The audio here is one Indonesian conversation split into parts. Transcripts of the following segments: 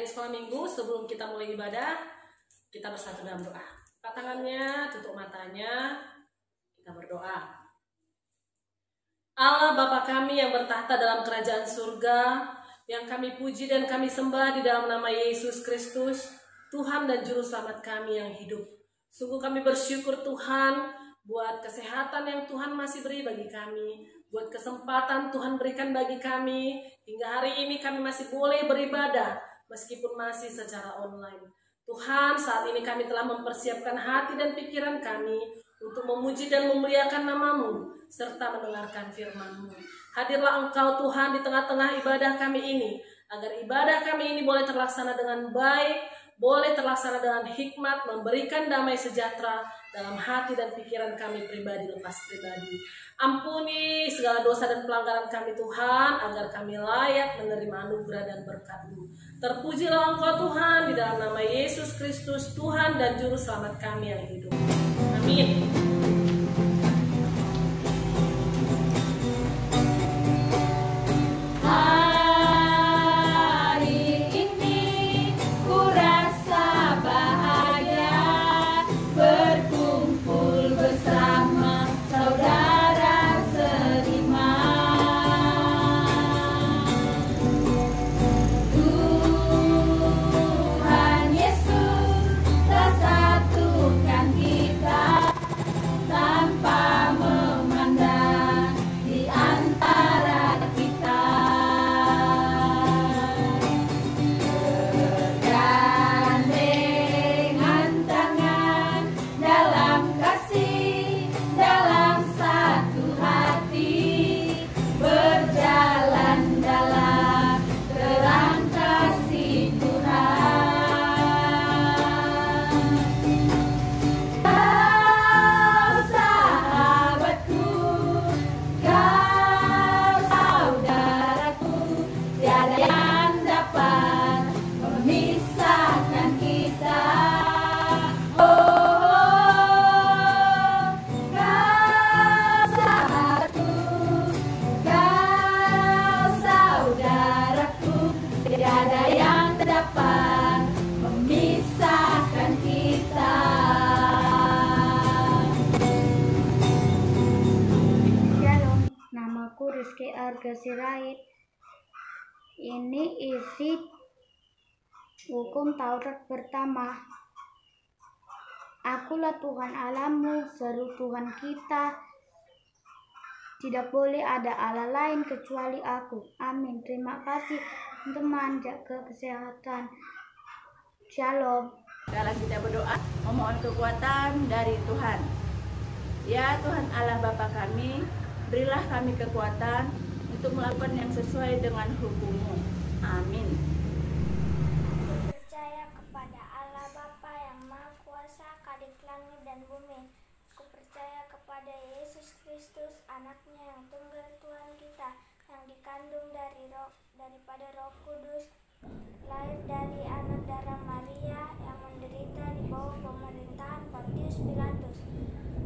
hari sekolah minggu, sebelum kita mulai ibadah, kita bersatu dalam doa. Buka tangannya, tutup matanya, kita berdoa. Allah Bapa kami yang bertahta dalam kerajaan surga, yang kami puji dan kami sembah di dalam nama Yesus Kristus, Tuhan dan Juru Selamat kami yang hidup. Sungguh kami bersyukur Tuhan, buat kesehatan yang Tuhan masih beri bagi kami, buat kesempatan Tuhan berikan bagi kami, hingga hari ini kami masih boleh beribadah, meskipun masih secara online. Tuhan, saat ini kami telah mempersiapkan hati dan pikiran kami untuk memuji dan memuliakan nama-Mu, serta mendengarkan firman-Mu. Hadirlah Engkau Tuhan di tengah-tengah ibadah kami ini, agar ibadah kami ini boleh terlaksana dengan baik, boleh terlaksana dengan hikmat, memberikan damai sejahtera dalam hati dan pikiran kami pribadi lepas pribadi. Ampuni segala dosa dan pelanggaran kami Tuhan, agar kami layak menerima anugerah dan berkat-Mu. Terpujilah Engkau Tuhan di dalam nama Yesus Kristus, Tuhan dan Juru Selamat kami yang hidup. Amin. Sirait. Ini isi hukum Taurat pertama. Akulah Tuhan Allahmu, seru Tuhan kita. Tidak boleh ada Allah lain kecuali Aku. Amin. Terima kasih teman, jaga kesehatan. Shalom. Sekarang kita berdoa memohon kekuatan dari Tuhan. Ya Tuhan Allah Bapa kami, berilah kami kekuatan untuk melakukan yang sesuai dengan hukum-Mu. Amin. Percaya kepada Allah Bapa yang Maha Kuasa, Kadek langit dan bumi. Aku percaya kepada Yesus Kristus, anaknya yang tunggal Tuhan kita, yang dikandung daripada Roh Kudus, lahir dari anak darah Maria, yang menderita di bawah pemerintahan Pontius Pilatus,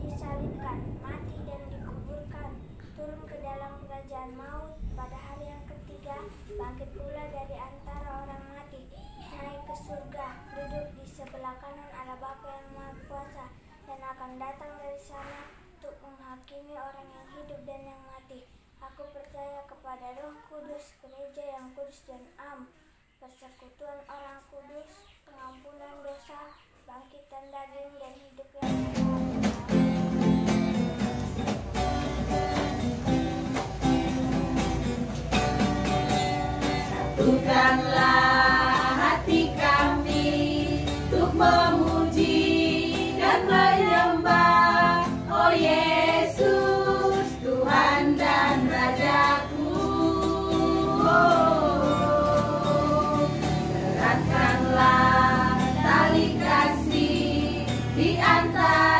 disalibkan, mati dan dikuburkan, turun ke dalam kerajaan maut, pada hari yang ketiga bangkit pula dari antara orang mati, naik ke surga, duduk di sebelah kanan Allah Bapa yang Maha Kuasa, dan akan datang dari sana untuk menghakimi orang yang hidup dan yang mati. Aku percaya kepada Roh Kudus, gereja yang kudus dan am, persekutuan orang kudus, pengampunan dosa, bangkitan daging dan hidup yang kekal. Satukanlah hati kami untuk memuji dan menyembah, oh Yesus, Tuhan dan Rajaku. Eratkanlah tali kasih di antara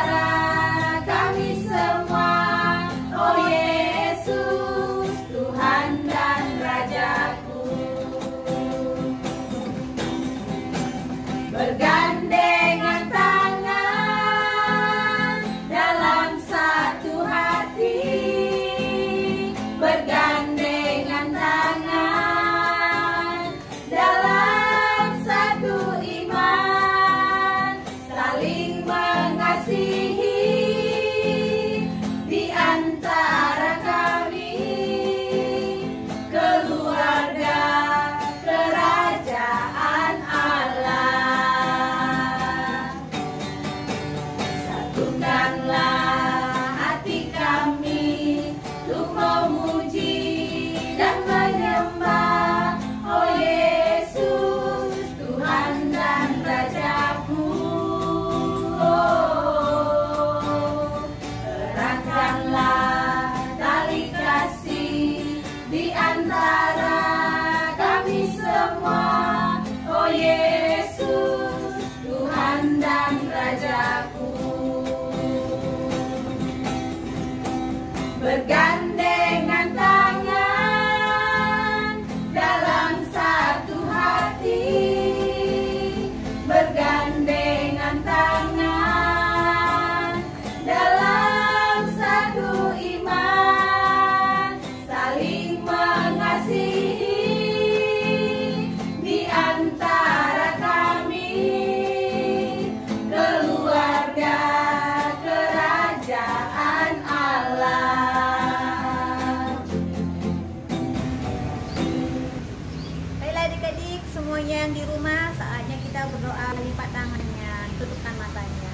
semuanya yang di rumah, saatnya kita berdoa. Lipat tangannya, tutupkan matanya,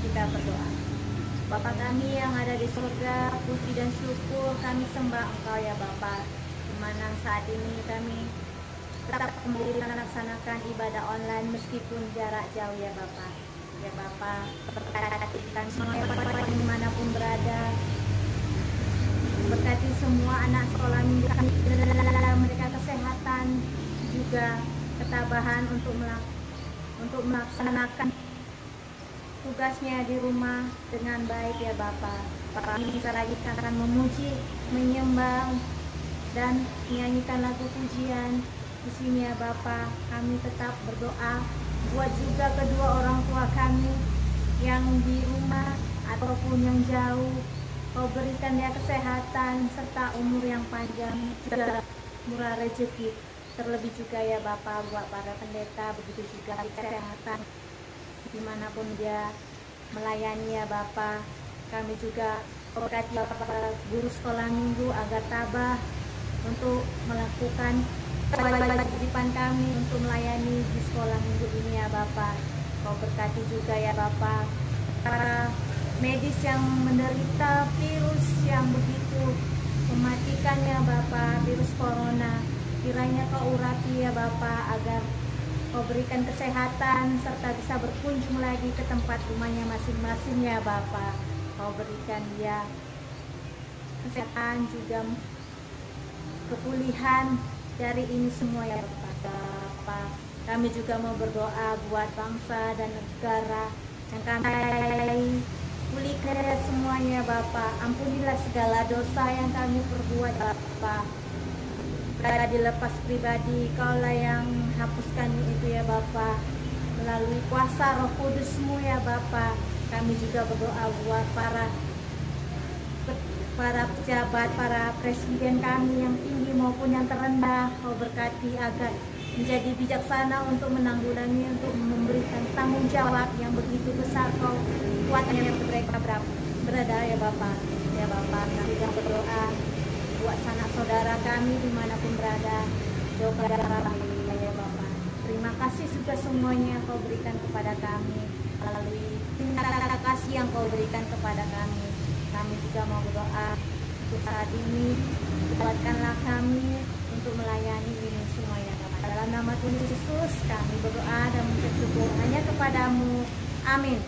kita berdoa. Bapa kami yang ada di surga, puji dan syukur kami sembah Engkau ya Bapa, di mana saat ini kami tetap kembali melaksanakan ibadah online meskipun jarak jauh ya Bapa. Ya Bapa, berkati semua dimanapun berada, berkati semua anak sekolah minggu kami, mereka kesehatan juga ketabahan untuk melaksanakan tugasnya di rumah dengan baik ya Bapa. Kami bisa lagi akan memuji, menyembah dan menyanyikan lagu pujian di sini ya Bapa. Kami tetap berdoa buat juga kedua orang tua kami yang di rumah ataupun yang jauh. Kau berikan dia kesehatan serta umur yang panjang, juga murah rezeki. Terlebih juga ya Bapa buat para pendeta, begitu juga kesehatan dimanapun dia melayani ya Bapa. Kami juga berkati para guru sekolah minggu agar tabah untuk melakukan kewajiban kami untuk melayani di sekolah minggu ini ya Bapa. Kau berkati juga ya Bapa para medis yang menderita virus yang begitu mematikan ya Bapa, virus corona. Kiranya Kau urapi ya Bapa agar Kau berikan kesehatan serta bisa berkunjung lagi ke tempat rumahnya masing-masing ya Bapa. Kau berikan dia kesehatan juga kepulihan dari ini semua ya Bapa. Kami juga mau berdoa buat bangsa dan negara yang kami pulihkan semuanya Bapa. Ampunilah segala dosa yang kami perbuat Bapa. Berada dilepas pribadi, Kaulah yang hapuskan itu ya Bapa. Melalui kuasa Roh Kudus-Mu ya Bapa. Kami juga berdoa buat para pejabat, para presiden kami yang tinggi maupun yang terendah. Kau berkati agar menjadi bijaksana untuk menanggulangi, untuk memberikan tanggung jawab yang begitu besar. Kau kuatnya yang mereka berada ya Bapa. Ya Bapa, kami juga berdoa buat sanak saudara kami dimanapun berada, doa ya Bapa. Terima kasih juga semuanya Kau berikan kepada kami melalui cinta kasih yang Kau berikan kepada kami. Kami juga mau berdoa untuk saat ini, kuatkanlah kami untuk melayani ini semuanya Bapa. Dalam nama Tuhan Yesus kami berdoa dan bersyukur hanya kepadamu. Amin.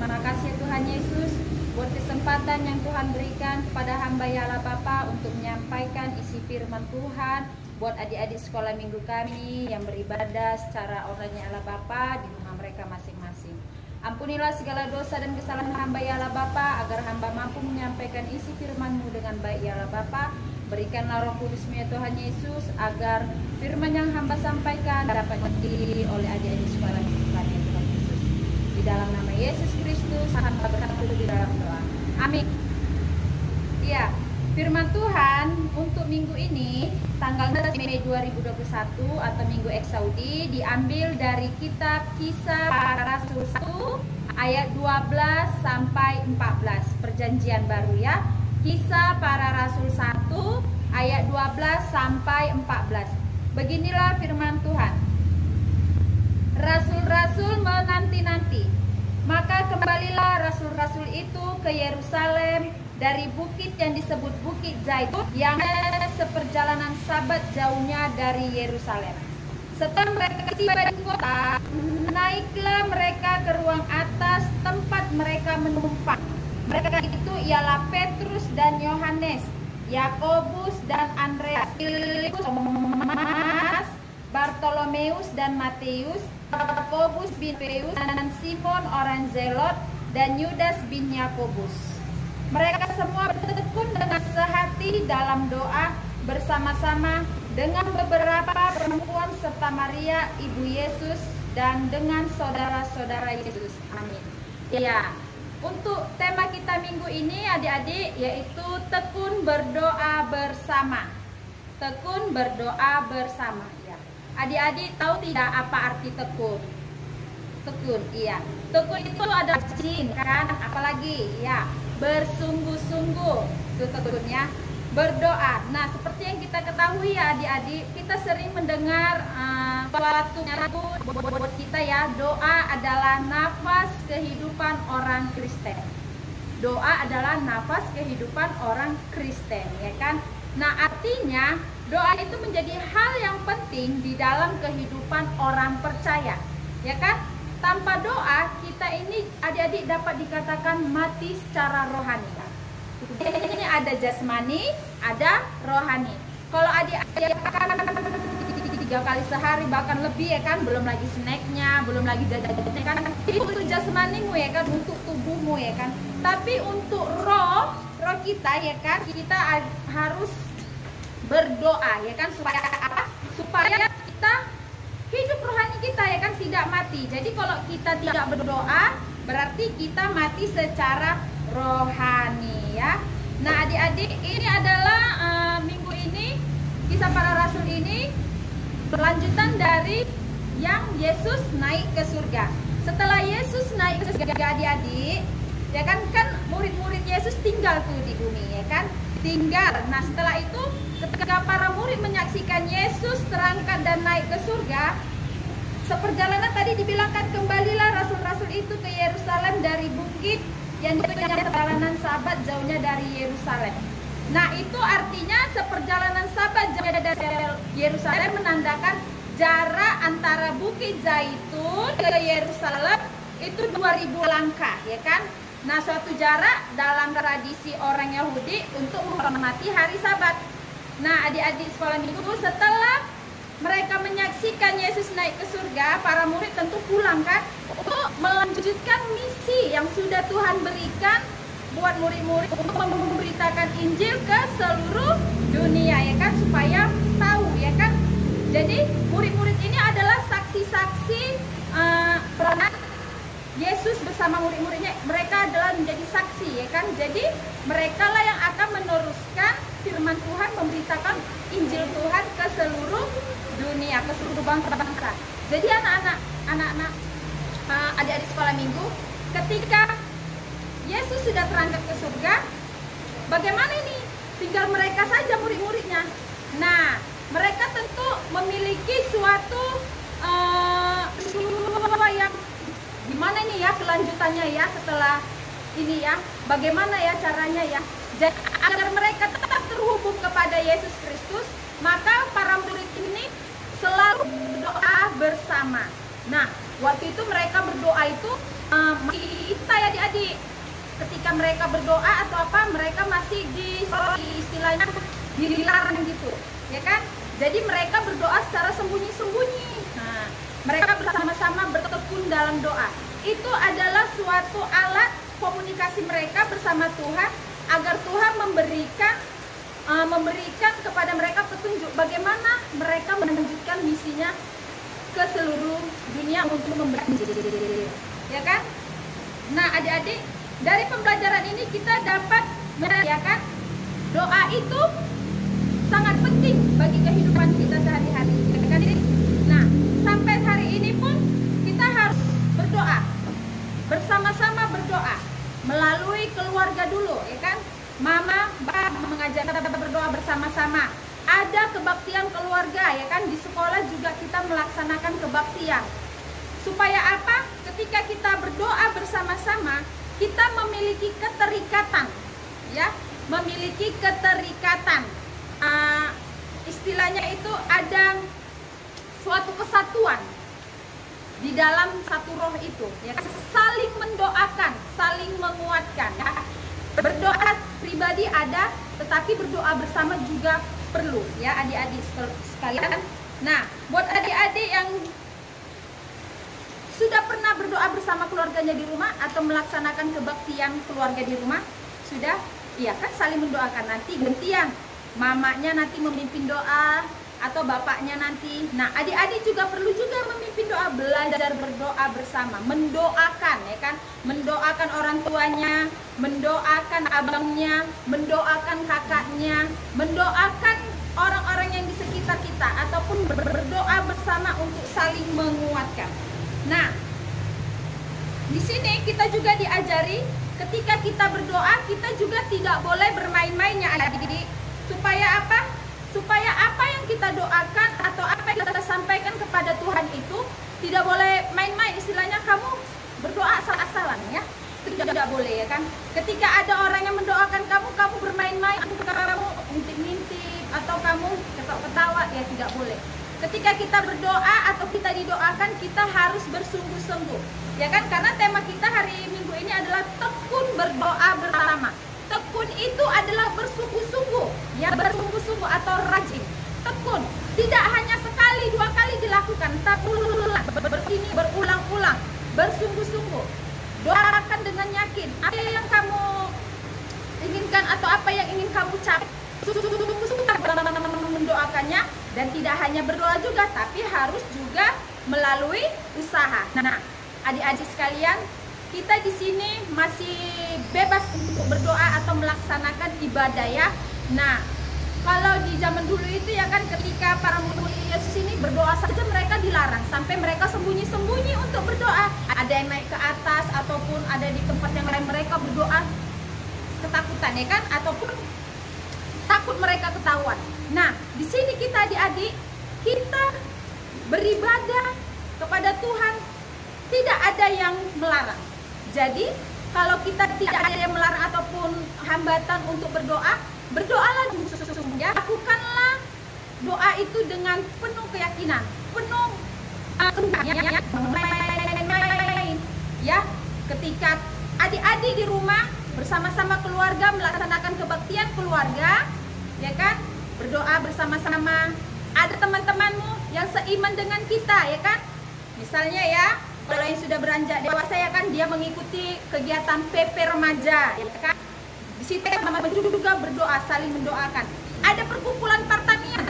Terima kasih Tuhan Yesus buat kesempatan yang Tuhan berikan kepada hamba ya Allah Bapa untuk menyampaikan isi firman Tuhan buat adik-adik sekolah minggu kami yang beribadah secara online ya Allah Bapa di rumah mereka masing-masing. Ampunilah segala dosa dan kesalahan hamba ya Allah Bapa agar hamba mampu menyampaikan isi firman-Mu dengan baik ya Allah Bapa. Berikanlah Roh Kudus-Mu ya Tuhan Yesus agar firman yang hamba sampaikan dapat dimengerti oleh adik-adik sekolah minggu kami ya Tuhan Yesus. Di dalam nama Yesus Kristus hamba berkata di dalam doa. Amin. Ya, firman Tuhan untuk minggu ini tanggal 16 Mei 2021 atau Minggu Eksaudi diambil dari kitab Kisah Para Rasul 1 ayat 12 sampai 14, Perjanjian Baru ya. Kisah Para Rasul 1 ayat 12 sampai 14. Beginilah firman Tuhan. Rasul-rasul menanti-nanti, maka kembalilah rasul-rasul itu ke Yerusalem dari bukit yang disebut Bukit Zaitun, yang seperjalanan Sabat jauhnya dari Yerusalem. Setelah mereka tiba di kota, naiklah mereka ke ruang atas tempat mereka menumpang. Mereka itu ialah Petrus dan Yohanes, Yakobus dan Andreas, Filipus, Thomas, Bartolomeus dan Matius, Yakobus bin Peus dan Simon orang Zelot, dan Yudas bin Yakobus. Mereka semua bertekun dengan sehati dalam doa bersama-sama dengan beberapa perempuan serta Maria ibu Yesus dan dengan saudara-saudara Yesus. Amin. Ya, untuk tema kita minggu ini adik-adik yaitu tekun berdoa bersama. Tekun berdoa bersama. Ya. Adik-adik tahu tidak apa arti tekun? Tekun, iya. Tekun itu ada rajin kan, apalagi ya bersungguh-sungguh, itu tekunnya. Berdoa. Nah, seperti yang kita ketahui ya adik-adik, kita sering mendengar suatu buat kita ya, doa adalah nafas kehidupan orang Kristen. Doa adalah nafas kehidupan orang Kristen, ya kan? Nah, artinya doa itu menjadi hal yang penting di dalam kehidupan orang percaya, ya kan? Tanpa doa, kita ini adik-adik dapat dikatakan mati secara rohani. Ini ada jasmani, ada rohani. Kalau adik-adik akan 3 kali sehari bahkan lebih ya kan, belum lagi snacknya, belum lagi jajan-jajannya kan, itu untuk jasmanimu ya kan, untuk tubuhmu ya kan. Tapi untuk roh kita ya kan, kita harus berdoa ya kan, supaya apa? Supaya kita hidup rohani kita ya kan tidak mati. Jadi kalau kita tidak berdoa berarti kita mati secara rohani ya. Nah adik-adik, ini adalah minggu ini Kisah Para Rasul ini berlanjutan dari yang Yesus naik ke surga. Setelah Yesus naik ke surga adik-adik ya kan murid-murid Yesus tinggal tuh di bumi ya kan, tinggal. Nah setelah itu ketika para murid menyaksikan Yesus terangkat dan naik ke surga, seperjalanan tadi dibilangkan kembalilah rasul-rasul itu ke Yerusalem dari bukit yang perjalanan Sabat jauhnya dari Yerusalem. Nah itu artinya seperjalanan Sabat jauhnya dari Yerusalem menandakan jarak antara Bukit Zaitun ke Yerusalem itu 2000 langkah ya kan. Nah suatu jarak dalam tradisi orang Yahudi untuk menghormati hari Sabat. Nah adik-adik sekolah minggu, setelah mereka menyaksikan Yesus naik ke surga, para murid tentu pulang kan, untuk melanjutkan misi yang sudah Tuhan berikan buat murid-murid untuk memberitakan Injil ke seluruh dunia ya kan, supaya tahu ya kan. Jadi murid-murid ini adalah saksi-saksi peranan Yesus bersama murid-muridnya. Mereka adalah menjadi saksi ya kan. Jadi mereka lah yang akan meneruskan firman Tuhan, memberitakan Injil Tuhan ke seluruh dunia, ke seluruh bangsa-bangsa. Jadi anak-anak adik-adik sekolah minggu, ketika Yesus sudah terangkat ke surga, bagaimana ini? Tinggal mereka saja murid-muridnya. Nah, mereka tentu memiliki suatu yang gimana ini ya kelanjutannya ya setelah ini ya, bagaimana ya caranya ya. Jadi agar mereka tetap terhubung kepada Yesus Kristus, maka para murid ini selalu berdoa bersama. Nah, waktu itu mereka berdoa itu kita ya adik-adik. Ketika mereka berdoa atau apa, mereka masih di istilahnya dilarang gitu, ya kan? Jadi mereka berdoa secara sembunyi-sembunyi. Nah, mereka bersama-sama bertekun dalam doa. Itu adalah suatu alat komunikasi mereka bersama Tuhan, agar Tuhan memberikan kepada mereka petunjuk bagaimana mereka melanjutkan misinya ke seluruh dunia untuk memberi Injil, ya kan? Nah adik-adik, dari pembelajaran ini kita dapat ya kan, Doa itu sangat penting bagi kehidupan kita sehari-hari. Nah, sampai hari ini pun kita harus berdoa, bersama-sama berdoa melalui keluarga dulu, ya kan? Mama, Bapak mengajar kita berdoa bersama-sama. Ada kebaktian keluarga, ya kan? Di sekolah juga kita melaksanakan kebaktian. Supaya apa? Ketika kita berdoa bersama-sama, kita memiliki keterikatan, ya, memiliki keterikatan. Istilahnya itu ada suatu kesatuan di dalam satu roh itu, ya, saling mendoakan, saling menguatkan, ya. Berdoa pribadi ada, tetapi berdoa bersama juga perlu, ya adik-adik sekalian. Nah, buat adik-adik yang sudah pernah berdoa bersama keluarganya di rumah atau melaksanakan kebaktian keluarga di rumah, sudah? Iya kan, saling mendoakan. Nanti gantian, mamanya nanti memimpin doa atau bapaknya nanti. Nah, adik-adik juga perlu juga memimpin doa, belajar berdoa bersama, mendoakan, ya kan, mendoakan orang tuanya, mendoakan abangnya, mendoakan kakaknya, mendoakan orang-orang yang di sekitar kita, ataupun berdoa bersama untuk saling menguatkan. Nah, di sini kita juga diajari ketika kita berdoa, kita juga tidak boleh bermain-mainnya adik-adik. Supaya apa? Supaya apa yang kita doakan atau apa yang kita sampaikan kepada Tuhan itu tidak boleh main-main. Istilahnya kamu berdoa asal-asalan, ya. Itu tidak boleh, ya kan. Ketika ada orang yang mendoakan kamu bermain-main, kamu ngintip-ngintip atau kamu ketawa-ketawa, ya tidak boleh. Ketika kita berdoa atau kita didoakan, kita harus bersungguh-sungguh, ya kan. Karena tema kita hari Minggu ini adalah tekun berdoa bersama. Tekun itu adalah bersungguh-sungguh, ya, bersungguh-sungguh atau rajin. Tekun tidak hanya sekali dua kali dilakukan, tapi berulang-ulang, bersungguh-sungguh. Doakan dengan yakin apa yang kamu inginkan atau apa yang ingin kamu capai. Sungguh-sungguh mendoakannya, dan tidak hanya berdoa juga, tapi harus juga melalui usaha. Nah, adik-adik sekalian, kita di sini masih bebas untuk berdoa atau melaksanakan ibadah, ya. Nah, kalau di zaman dulu itu, ya kan, ketika para murid Yesus ini berdoa saja mereka dilarang, sampai mereka sembunyi-sembunyi untuk berdoa. Ada yang naik ke atas ataupun ada di tempat yang lain mereka berdoa ketakutan, ya kan, ataupun takut mereka ketahuan. Nah, di sini kita adik-adik, kita beribadah kepada Tuhan, tidak ada yang melarang. Jadi, kalau kita tidak ada yang melarang ataupun hambatan untuk berdoa, berdoalah sungguh-sungguh, ya. Lakukanlah doa itu dengan penuh keyakinan, penuh ya. Ketika adik-adik di rumah bersama-sama keluarga melaksanakan kebaktian keluarga, ya kan, berdoa bersama-sama. Ada teman-temanmu yang seiman dengan kita, ya kan. Misalnya, ya, kalau yang sudah beranjak dewasa, ya kan, dia mengikuti kegiatan PP remaja, ya kan. Di situ mama juga berdoa, saling mendoakan. Ada perkumpulan Partamia,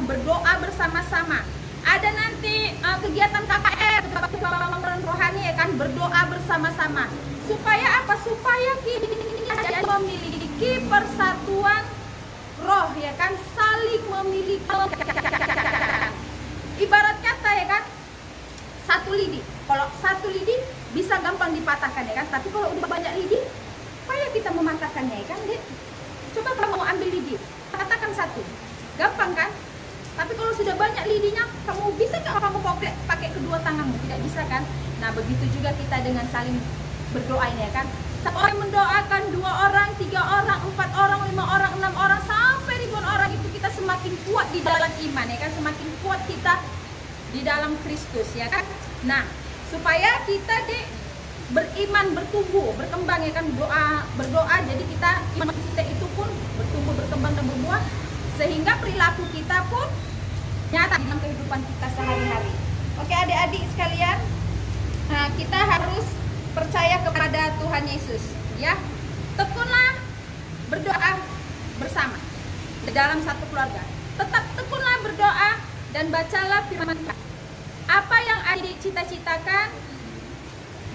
berdoa bersama-sama. Ada nanti kegiatan KKR, kebaktian rohani, ya kan, berdoa bersama-sama. Supaya apa? Supaya kita memiliki persatuan roh, ya kan, saling memiliki. Ibarat kata, ya kan, satu lidi. Kalau satu lidi bisa gampang dipatahkan, ya kan. Tapi kalau udah banyak lidi, payah kita mematahkannya, ya kan, Dek? Coba kamu ambil lidi, katakan satu, gampang kan? Tapi kalau sudah banyak lidinya, kamu bisa nggak kamu poklek pakai kedua tanganmu? Tidak bisa kan? Nah, begitu juga kita dengan saling berdoa ini, ya kan. Satu orang mendoakan 2 orang, 3 orang, 4 orang, 5 orang, 6 orang, sampai ribuan orang, itu kita semakin kuat di dalam iman, ya kan. Semakin kuat kita di dalam Kristus, ya kan. Nah, supaya kita beriman, bertumbuh, berkembang, ya kan, berdoa, jadi kita, iman kita itu pun bertumbuh, berkembang dan berbuah, sehingga perilaku kita pun nyata dalam kehidupan kita sehari-hari. Oke, adik-adik sekalian, kita harus percaya kepada Tuhan Yesus, ya. Tekunlah berdoa bersama di dalam satu keluarga. Tetap tekunlah berdoa dan bacalah firman Tuhan. Apa yang adik cita-citakan,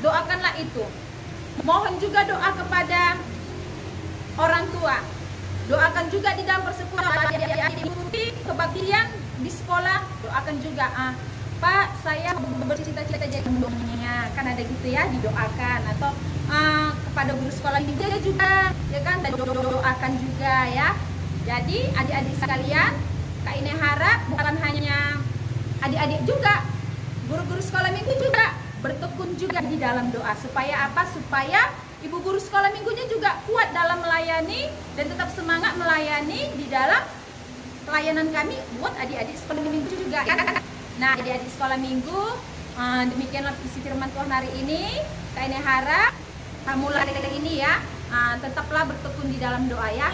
doakanlah itu. Mohon juga doa kepada orang tua. tua. Doakan juga di dalam persekutuan adik-adik kebaktian di sekolah. Doakan juga, Pak, saya bercita-cita jadi pembangunnya, kan ada gitu ya, didoakan. Atau kepada guru sekolah juga, ya kan, doakan juga ya. Jadi adik-adik sekalian, Kak Ine harap bukan hanya adik-adik juga, guru-guru sekolah minggu juga bertekun juga di dalam doa. Supaya apa? Supaya ibu guru sekolah minggunya juga kuat dalam melayani dan tetap semangat melayani di dalam pelayanan kami buat adik-adik sekolah minggu juga. Nah, adik-adik sekolah minggu, demikianlah isi firman Tuhan hari ini. Kak Ine harap mulai dari ini ya, tetaplah bertekun di dalam doa ya.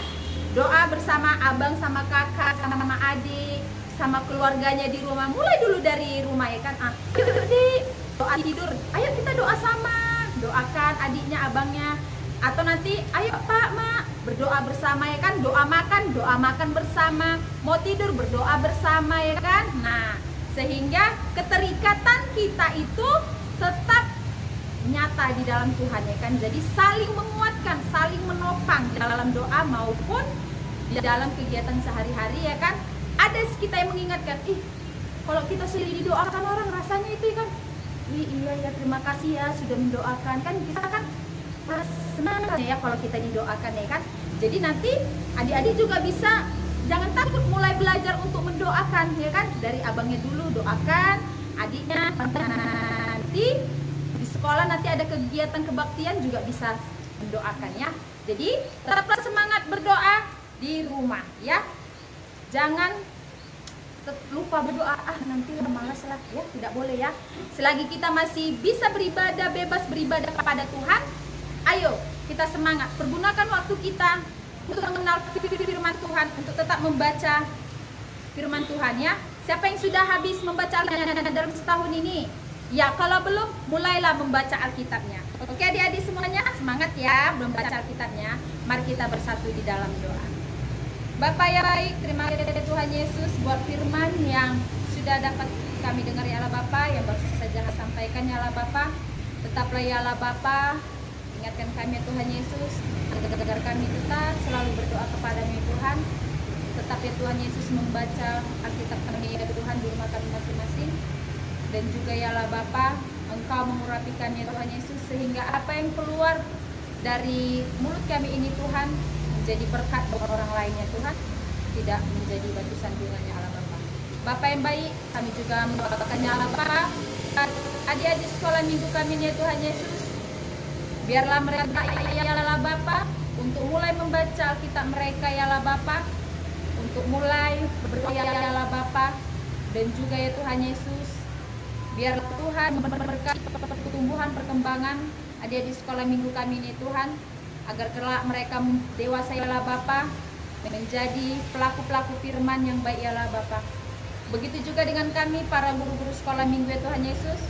Doa bersama abang sama kakak sama adik sama keluarganya di rumah. Mulai dulu dari rumah ya kan. Yuk di doa tidur. Ayo kita doa sama. Doakan adiknya, abangnya. Atau nanti ayo Pak, Mak, berdoa bersama ya kan. Doa makan bersama. Mau tidur berdoa bersama ya kan. Nah, sehingga keterikatan kita itu tetap nyata di dalam Tuhan ya kan. Jadi saling menguatkan, saling menopang di dalam doa maupun di dalam kegiatan sehari-hari ya kan. Ada kita yang mengingatkan, kalau kita sendiri didoakan orang rasanya itu kan, iya ya terima kasih ya sudah mendoakan kan, kita kan senang ya kalau kita didoakan ya kan. Jadi nanti adik-adik juga bisa, jangan takut mulai belajar untuk mendoakan ya kan. Dari abangnya dulu doakan, adiknya nanti di sekolah nanti ada kegiatan kebaktian juga bisa mendoakan ya. Jadi tetaplah semangat berdoa di rumah ya. Jangan lupa berdoa, nanti malas lah ya, tidak boleh ya. Selagi kita masih bisa beribadah, bebas beribadah kepada Tuhan, ayo kita semangat, pergunakan waktu kita untuk mengenal firman Tuhan, untuk tetap membaca firman Tuhan ya. Siapa yang sudah habis membaca Alkitab dalam setahun ini? Ya, kalau belum, mulailah membaca Alkitabnya. Oke adik-adik semuanya, semangat ya membaca Alkitabnya. Mari kita bersatu di dalam doa. Bapa yang baik, terima kasih Tuhan Yesus buat firman yang sudah dapat kami dengar ya Allah Bapa, yang baru saja sampaikan ya Allah Bapa. Tetaplah ya Allah Bapa, ingatkan kami Tuhan Yesus, agar kami tetap selalu berdoa kepada-Mu Tuhan. Tetap ya Tuhan Yesus membaca Alkitab kami ya Tuhan di rumah kami masing-masing. Dan juga ya Allah Bapa, Engkau mengurapi kami ya Tuhan Yesus, sehingga apa yang keluar dari mulut kami ini Tuhan menjadi berkat bagi orang lainnya Tuhan, tidak menjadi batu sandungannya Allah Bapa. Bapa yang baik, kami juga mendoakan ya Allah Bapa, adik-adik sekolah minggu kami ya Tuhan Yesus, biarlah mereka ya Allah Bapa untuk mulai membaca Alkitab mereka ya Allah Bapa, untuk mulai berdoa ya Allah Bapa, dan juga ya Tuhan Yesus, biar Tuhan memberkati pertumbuhan perkembangan adik-adik sekolah minggu kami ini Tuhan, agar kelak mereka dewasa ya Allah Bapa, menjadi pelaku-pelaku firman yang baik ya Allah Bapa. Begitu juga dengan kami para guru-guru sekolah minggu ya Tuhan Yesus,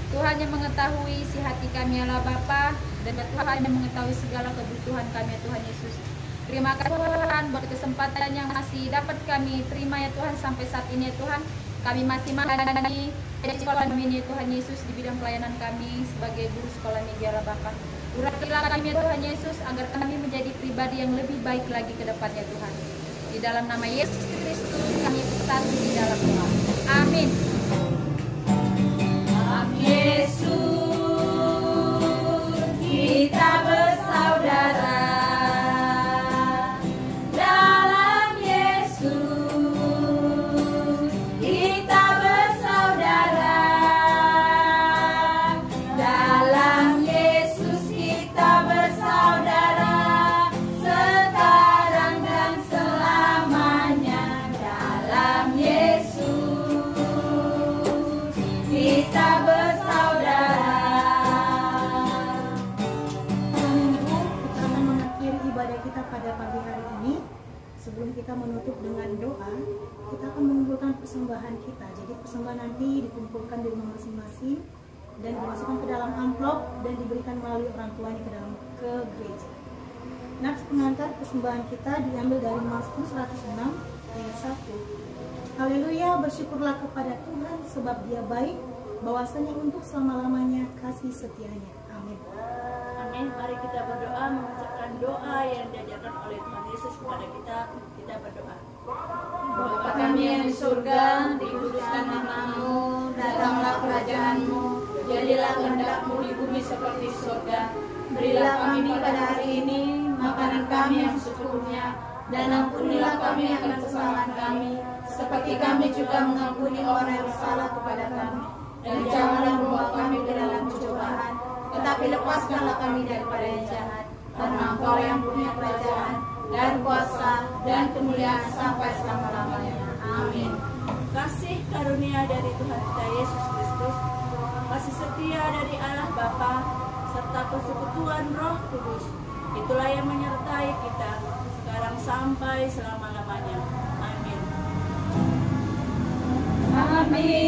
Tuhan yang mengetahui isi hati kami ya Allah Bapa, dan Tuhan yang mengetahui segala kebutuhan kami ya Tuhan Yesus. Terima kasih Tuhan buat kesempatan yang masih dapat kami terima ya Tuhan sampai saat ini ya Tuhan. Kami masih melayani di sekolah minggu Tuhan Yesus di bidang pelayanan kami sebagai guru sekolah minggu ya Allah Bapa. Uratilah kami ya Tuhan Yesus agar kami menjadi pribadi yang lebih baik lagi ke depannya Tuhan. Di dalam nama Yesus Kristus kami bersatu di dalam doa. Amin. Yesus, kita bersaudara. Sebelum kita menutup dengan doa, kita akan mengumpulkan persembahan kita. Jadi persembahan nanti dikumpulkan di rumah masing-masing dan dimasukkan ke dalam amplop dan diberikan melalui orang tuanya ke gereja. Nats pengantar persembahan kita diambil dari Mazmur 106 ayat 1. Haleluya, bersyukurlah kepada Tuhan sebab Dia baik, bahwasanya untuk selama-lamanya kasih setianya. Amin. Amin. Mari kita berdoa mengucapkan doa yang diajarkan oleh Tuhan Yesus kepada kita. Kita berdoa. Bapa kami yang di surga, dikuduskan nama-Mu, datanglah kerajaan-Mu, jadilah kehendak-Mu di bumi seperti surga. Berilah kami pada hari ini makanan kami yang secukupnya, dan ampunilah kami akan kesalahan kami, seperti kami juga mengampuni orang yang bersalah kepada kami. Dan janganlah membawa kami ke dalam pencobaan, tetapi lepaskanlah kami daripada yang jahat. Karena Engkau yang punya kerajaan, dan kuasa, dan kemuliaan sampai selama-lamanya. Amin. Kasih karunia dari Tuhan kita Yesus Kristus, kasih setia dari Allah Bapa, serta persekutuan Roh Kudus, itulah yang menyertai kita sekarang sampai selama-lamanya. Amin. Amin.